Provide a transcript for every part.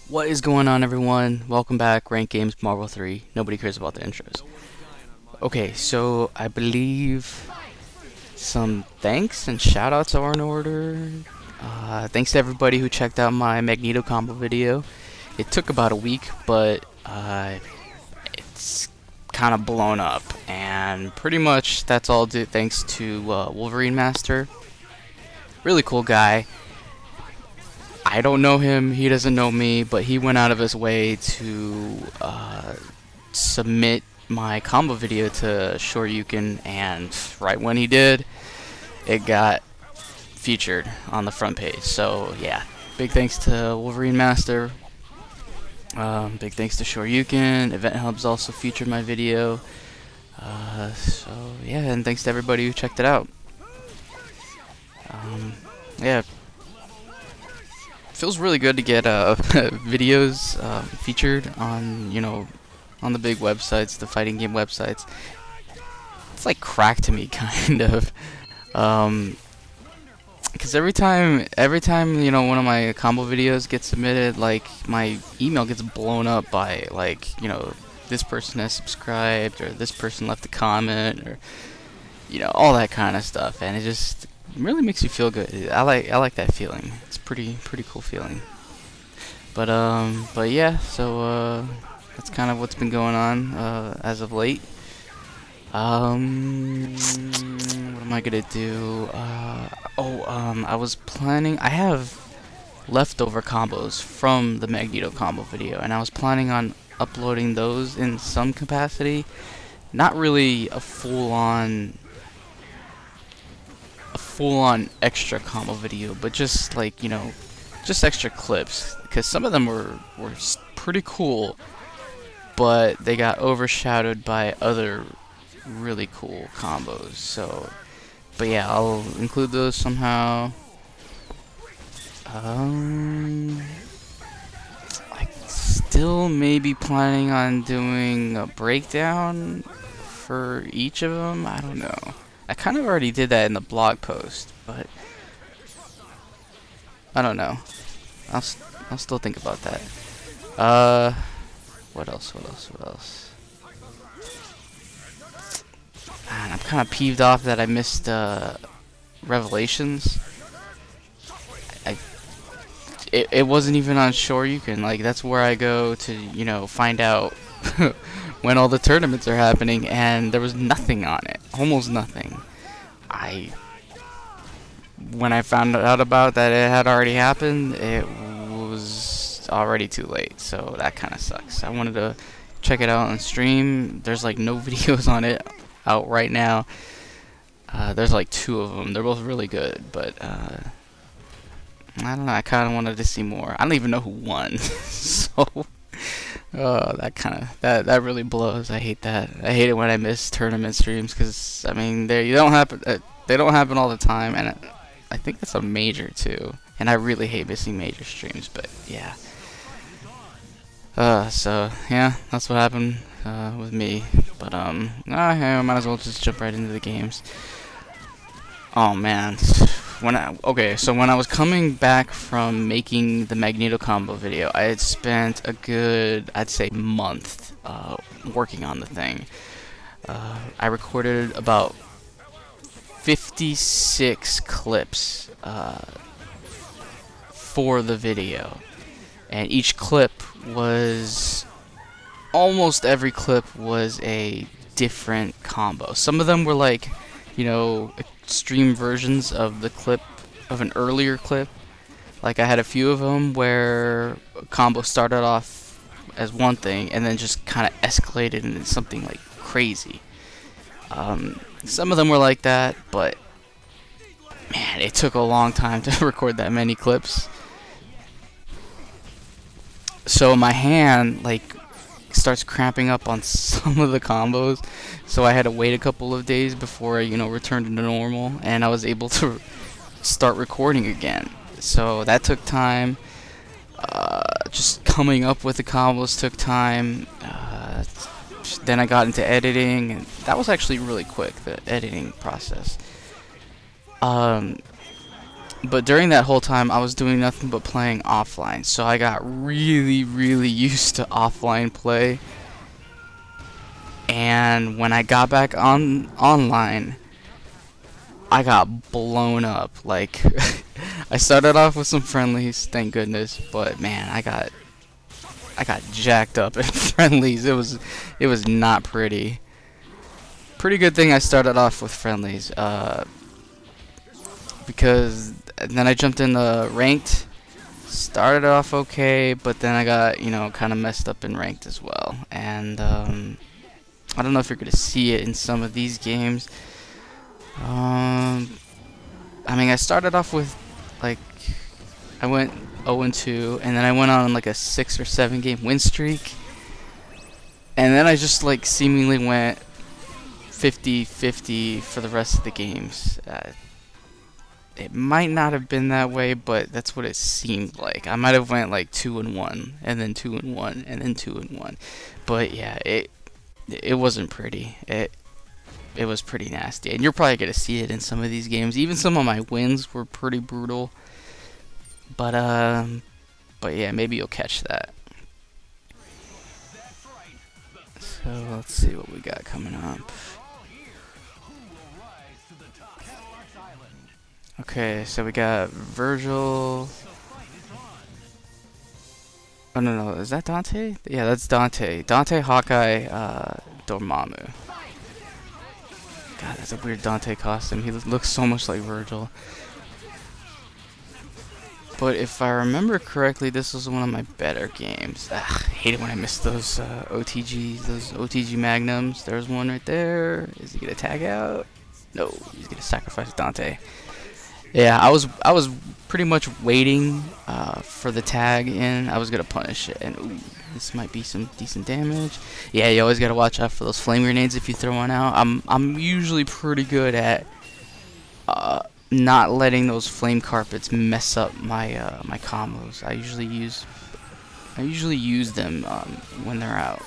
What is going on, everyone? Welcome back, Rank Games Marvel 3. Nobody cares about the intros. Okay, so I believe some thanks and shoutouts are in order. Thanks to everybody who checked out my Magneto combo video. It took about a week, but it's kind of blown up, and pretty much that's all due thanks to Wolverine Master. Really cool guy. I don't know him, he doesn't know me, but he went out of his way to submit my combo video to Shoryuken, and right when he did, it got featured on the front page. So yeah, big thanks to Wolverine Master, big thanks to Shoryuken. Event Hubs also featured my video, so yeah, and thanks to everybody who checked it out. Yeah, feels really good to get videos featured on, on the big websites, the fighting game websites. It's like crack to me, kind of, because every time one of my combo videos gets submitted, like my email gets blown up by like, this person has subscribed, or this person left a comment, or all that kind of stuff, and it just really makes you feel good. I like that feeling. It's pretty cool feeling. But yeah, so that's kind of what's been going on as of late. What am I gonna do? I was planning. I have leftover combos from the Magneto combo video, and I was planning on uploading those in some capacity. Not really a full-on extra combo video, but just like, just extra clips, because some of them were pretty cool, but they got overshadowed by other really cool combos. So, but yeah, I'll include those somehow. I still may be planning on doing a breakdown for each of them. I don't know. I kind of already did that in the blog post, but I don't know. I'll still think about that. What else? Man, I'm kind of peeved off that I missed Revelations. It wasn't even on Shoryuken. Like, that's where I go to, find out when all the tournaments are happening, and there was nothing on it. Almost nothing. When I found out about that it had already happened, it was already too late, so that kind of sucks. I wanted to check it out on stream. There's like no videos on it out right now. There's like 2 of them. They're both really good, but I don't know, I kind of wanted to see more. I don't even know who won. So that really blows. I hate that. I hate it when I miss tournament streams, because I mean they don't happen all the time, and I think that's a major too. And I really hate missing major streams, but yeah. So yeah, that's what happened with me. But I might as well just jump right into the games. Oh man. When I was coming back from making the Magneto combo video, I had spent a good, I'd say, month working on the thing. I recorded about 56 clips for the video, and each clip was, almost every clip was a different combo. Some of them were like, extreme versions of the clip, of an earlier clip. Like, I had a few of them where a combo started off as one thing and then just kind of escalated into something like crazy. Some of them were like that, but man, it took a long time to record that many clips. So my hand starts cramping up on some of the combos, so I had to wait a couple of days before I, returned to normal, and I was able to start recording again. So that took time. Just coming up with the combos took time. Then I got into editing, and that was actually really quick, the editing process. But during that whole time, I was doing nothing but playing offline. So I got really, really used to offline play. And when I got back online, I got blown up. Like, I started off with some friendlies, thank goodness. But man, I got jacked up in friendlies. It was not pretty. Pretty good thing I started off with friendlies. Because then I jumped into ranked. Started off okay, but then I got, you know, kind of messed up in ranked as well. And I don't know if you're gonna see it in some of these games. I mean, I started off with, like, I went 0-2, and then I went on like a 6 or 7 game win streak, and then I just like seemingly went 50-50 for the rest of the games. It might not have been that way, but that's what it seemed like. I might have went like 2-1, and then 2-1, and then 2-1. But yeah, it wasn't pretty. It was pretty nasty, and you're probably gonna see it in some of these games. Even some of my wins were pretty brutal. But yeah, maybe you'll catch that. So let's see what we got coming up. Okay, so we got Virgil. Oh no, is that Dante? Yeah, that's Dante. Dante, Hawkeye, Dormammu. God, that's a weird Dante costume. He looks so much like Virgil. But if I remember correctly, this was one of my better games. Ugh, I hate it when I miss those OTGs, those OTG Magnums. There's one right there. Is he gonna tag out? No, he's gonna sacrifice Dante. Yeah, I was pretty much waiting for the tag in. I was gonna punish it, and ooh, this might be some decent damage. Yeah, you always gotta watch out for those flame grenades if you throw one out. I'm usually pretty good at not letting those flame carpets mess up my my combos. I usually use them when they're out.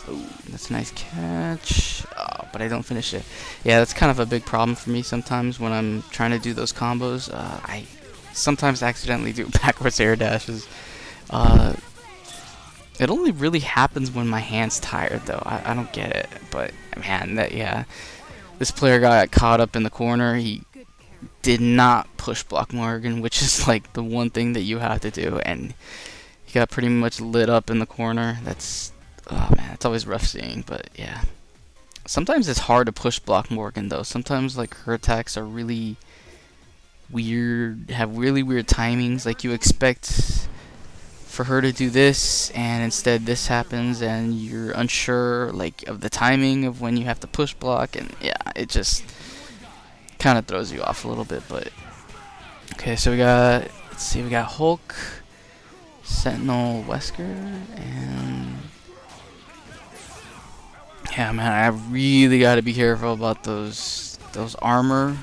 Ooh, that's a nice catch. Oh, but I don't finish it. Yeah, that's kind of a big problem for me sometimes when I'm trying to do those combos. I sometimes accidentally do backwards air dashes. It only really happens when my hand's tired, though. I don't get it. But man, yeah, this player got caught up in the corner. He did not push block Morgan, which is like the one thing that you have to do, and he got pretty much lit up in the corner. That's, oh man, it's always rough seeing, but yeah. Sometimes it's hard to push block Morgan though. Sometimes like her attacks are really weird, have really weird timings. Like you expect for her to do this, and instead this happens, and you're unsure like of the timing of when you have to push block, and yeah, it just kind of throws you off a little bit. But okay, so we got, let's see, we got Hulk, Sentinel, Wesker, and yeah, man, I really got to be careful about those armor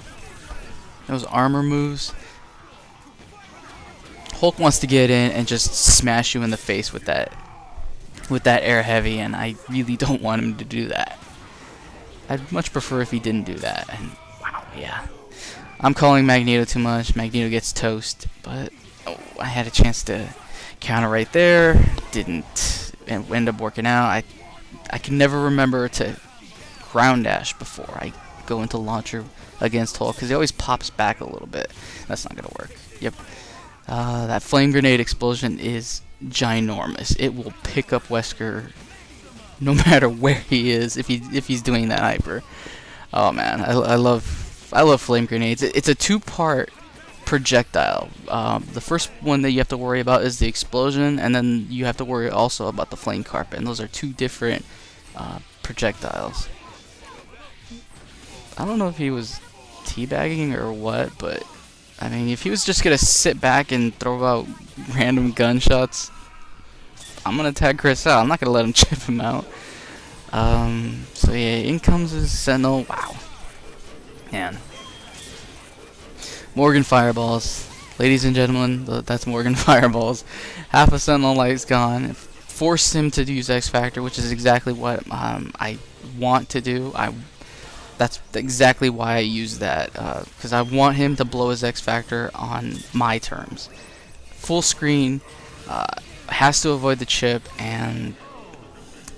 moves. Hulk wants to get in and just smash you in the face with that air heavy, and I really don't want him to do that. I'd much prefer if he didn't do that. And wow, yeah, I'm calling Magneto too much. Magneto gets toast, but oh, I had a chance to counter right there. Didn't, and end up working out. I can never remember to ground dash before I go into launcher against Hulk, because he always pops back a little bit. That's not gonna work. Yep. That flame grenade explosion is ginormous. It will pick up Wesker no matter where he is if he's doing that hyper. Oh man, I love flame grenades. It's a two-part projectile. The first one that you have to worry about is the explosion, and then you have to worry also about the flame carpet, and those are two different projectiles. I don't know if he was teabagging or what, but I mean, if he was just gonna sit back and throw out random gunshots, I'm gonna tag Chris out. I'm not gonna let him chip him out. So yeah, in comes his Sentinel. Wow, man. Morgan fireballs, ladies and gentlemen. That's Morgan fireballs. Half a Sentinel light's gone. Forced him to use X Factor, which is exactly what I want to do. That's exactly why I use that, because I want him to blow his X Factor on my terms. Full screen, has to avoid the chip, and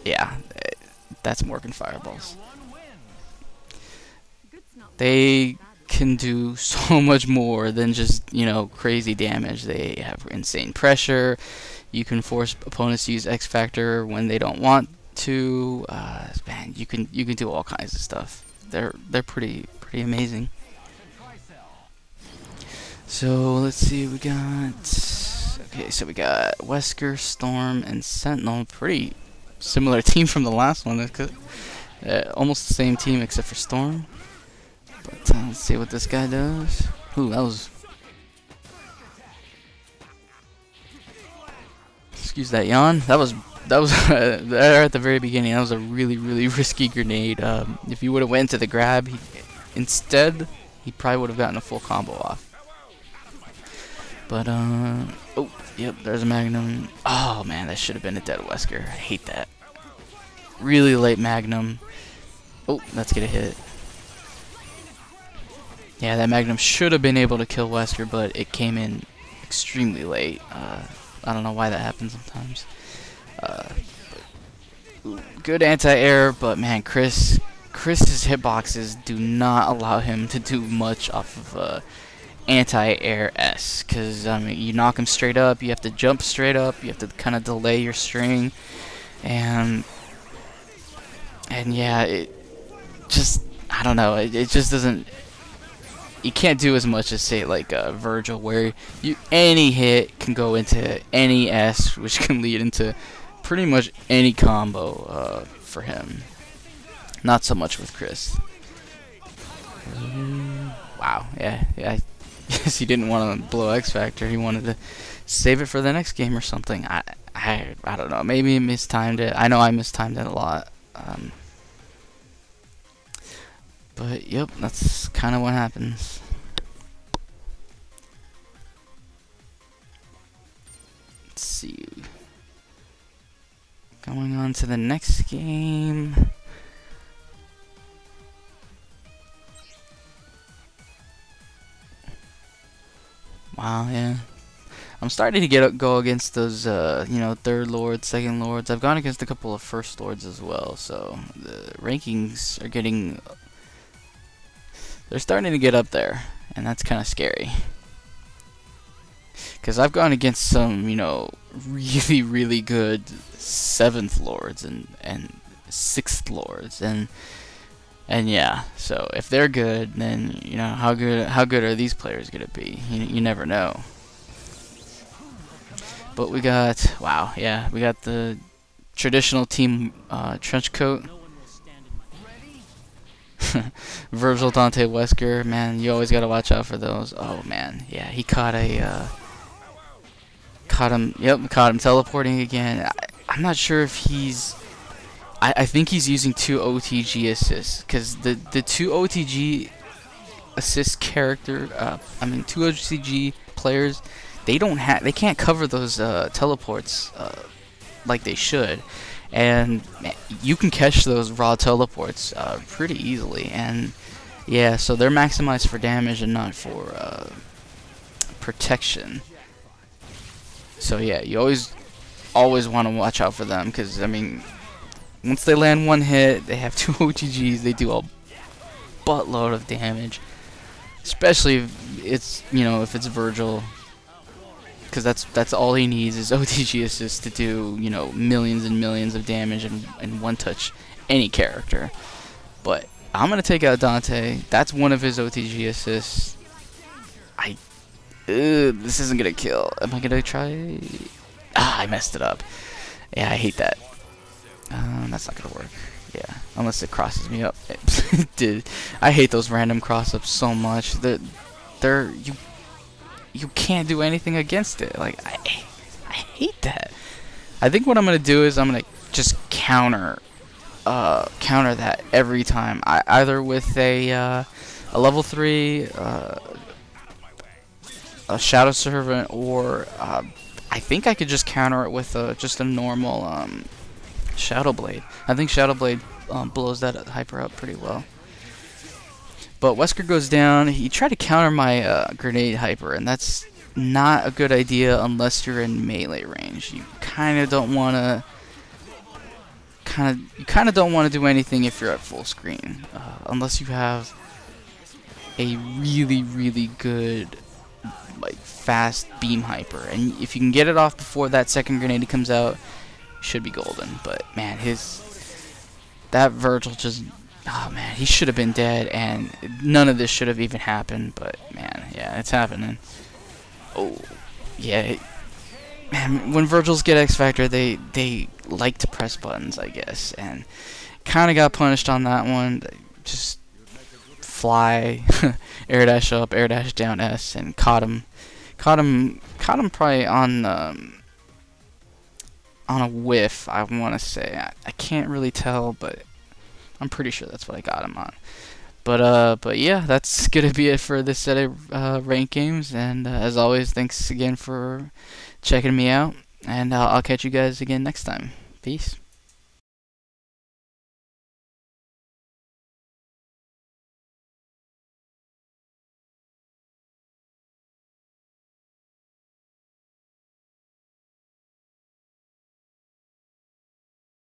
yeah, that's Morgan Fireballs. They can do so much more than just, you know, crazy damage. They have insane pressure. You can force opponents to use X Factor when they don't want to. Man, you can do all kinds of stuff. They're pretty amazing. So let's see, we got Wesker, Storm, and Sentinel. Pretty similar team from the last one. Almost the same team except for Storm. But let's see what this guy does. Ooh, that was. Excuse that yawn. That was there at the very beginning. That was a really risky grenade. If he would have went to the grab, instead he probably would have gotten a full combo off. But oh, yep, there's a Magnum. Oh man, that should have been a dead Wesker. I hate that. Really late Magnum. Oh, let's get a hit. Yeah, that Magnum should have been able to kill Wesker, but it came in extremely late. I don't know why that happens sometimes. Good anti-air, but man, Chris's hitboxes do not allow him to do much off of anti-air S, because I mean, you knock him straight up, you have to jump straight up, you have to kind of delay your string, and yeah, it just, I don't know, it just doesn't. You can't do as much as, say, like Virgil, where any hit can go into any S, which can lead into pretty much any combo for him. Not so much with Chris. Wow, yeah. I guess he didn't want to blow X Factor. He wanted to save it for the next game or something. I don't know. Maybe he mistimed it. I know I mistimed it a lot. But yep, that's kind of what happens. Let's see. Going on to the next game. Wow, yeah. I'm starting to go against those, you know, third lords, second lords. I've gone against a couple of first lords as well, so the rankings are getting. They're starting to get up there, and that's kind of scary. Because I've gone against some, you know, really good 7th lords and 6th lords, and yeah. So if they're good, then you know how good are these players gonna be? You never know. But we got, wow, yeah, we got the traditional team trench coat. Virgil, Dante, Wesker, man, you always gotta watch out for those. Oh man, yeah, he caught him teleporting again. I'm not sure if he's, I think he's using 2 OTG assists, because the 2 OTG assist character, 2 OTG players, they can't cover those teleports like they should. And you can catch those raw teleports pretty easily, and yeah, so they're maximized for damage and not for protection. So yeah, you always want to watch out for them, because I mean, once they land one hit, they have 2 OTGs, they do a buttload of damage, especially if it's, you know, if it's Virgil. Because that's all he needs is OTG assist to do, you know, millions and millions of damage and one touch any character. But I'm gonna take out Dante. That's one of his OTG assists. This isn't gonna kill. Am I gonna try? I messed it up. Yeah, I hate that. That's not gonna work. Yeah, unless it crosses me up. It did. I hate those random cross ups so much. You can't do anything against it. Like I hate that. I think what I'm gonna do is I'm gonna just counter that every time. Either with a level 3 a Shadow Servant, or I think I could just counter it with just a normal Shadow Blade. I think Shadow Blade blows that hyper up pretty well. But Wesker goes down. He tried to counter my grenade hyper, and that's not a good idea unless you're in melee range. You kind of don't want to. You kind of don't want to do anything if you're at full screen, unless you have a really good, like, fast beam hyper, and if you can get it off before that second grenade comes out, should be golden. But man, that Virgil just, oh man, he should have been dead, and none of this should have even happened. But man, yeah, it's happening. Oh yeah, man, when Virgils get X Factor, they like to press buttons, I guess, and kind of got punished on that one. Just fly, air dash up, air dash down S, and caught him probably on a whiff, I want to say. I can't really tell, but I'm pretty sure that's what I got him on. But yeah, that's gonna be it for this set of ranked games. And as always, thanks again for checking me out, and I'll catch you guys again next time. Peace.